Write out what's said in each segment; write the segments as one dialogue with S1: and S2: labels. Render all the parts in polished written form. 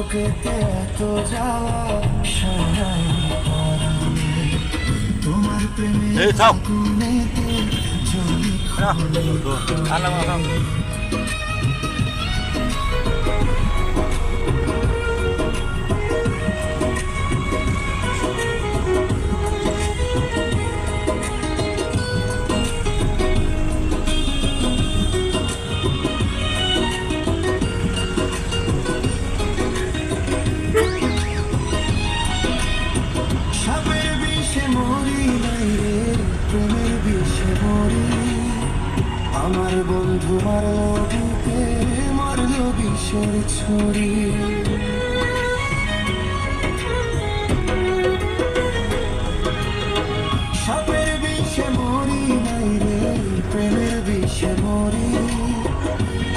S1: বুকেতে এত জ্বালা সারাই পরাণে তোমার প্রেমের আগুনেতে জ্বলি খোলে খোলে। সাপের বিষে মরি নাই রে, প্রেমের বিষে মরি। আমার বন্ধু মারলো বুকে, মারলো বিষের ছুরি। সাপের বিষে মরি নাই রে, প্রেমের বিষে মরি।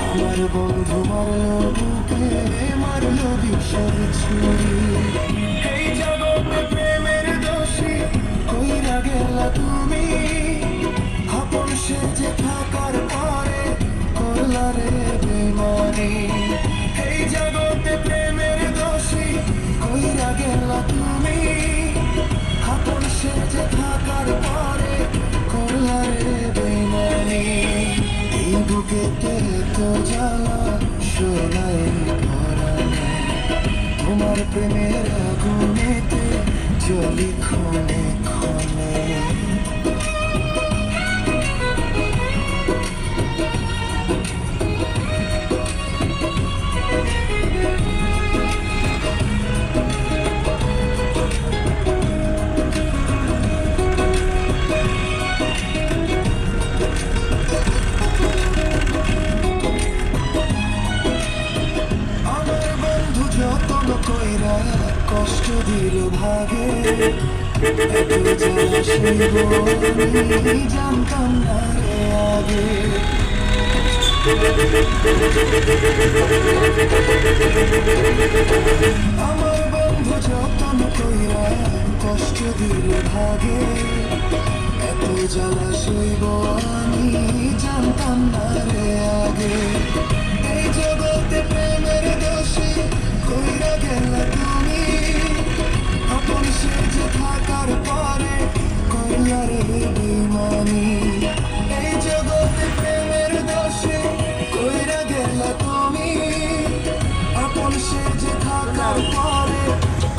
S1: আমার বন্ধু মারলো বুকে, মারলো বিষের ছুরি। এই জগতে প্রেমের দোষী কইরা গেলা তুমি, আপন সেজে থাকার পরে করলা রে বেমানি। এই জগতে প্রেমের দোষী কইরা গেলা তুমি, আপন সেজে থাকার পরে করলা রে বেমানি। এই বুকেতে তো জ্বালা শোনাই পরাণে, তোমার প্রেমের আগুনেতে জ্বলি ক্ষণে ক্ষণে। আমার বন্ধু যতন কইরা কষ্ট দিল ভাগে, এত জ্বালা সইব আমি জানতাম না রে আগে। আমার বন্ধু যতন কইরা কষ্ট দিল ভাগে, এত জ্বালা সইব আমি জানতাম না রে আগে। এই জগতে প্রেমের দোষী কইরা গেলা তুমি, আপন সেজে থাকার পরে করলা রে বেমানি। এই জগতে প্রেমের দোষী কইরা গেলা তুমি, আপন সেজে থাকার পরে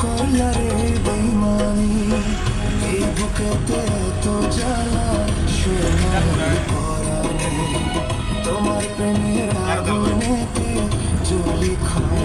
S1: করলা রে বেমানি। এই বুকেতে এত জ্বালা শোনাই পরাণে, তোমার প্রেমের আগুনেতে জ্বলি ক্ষণে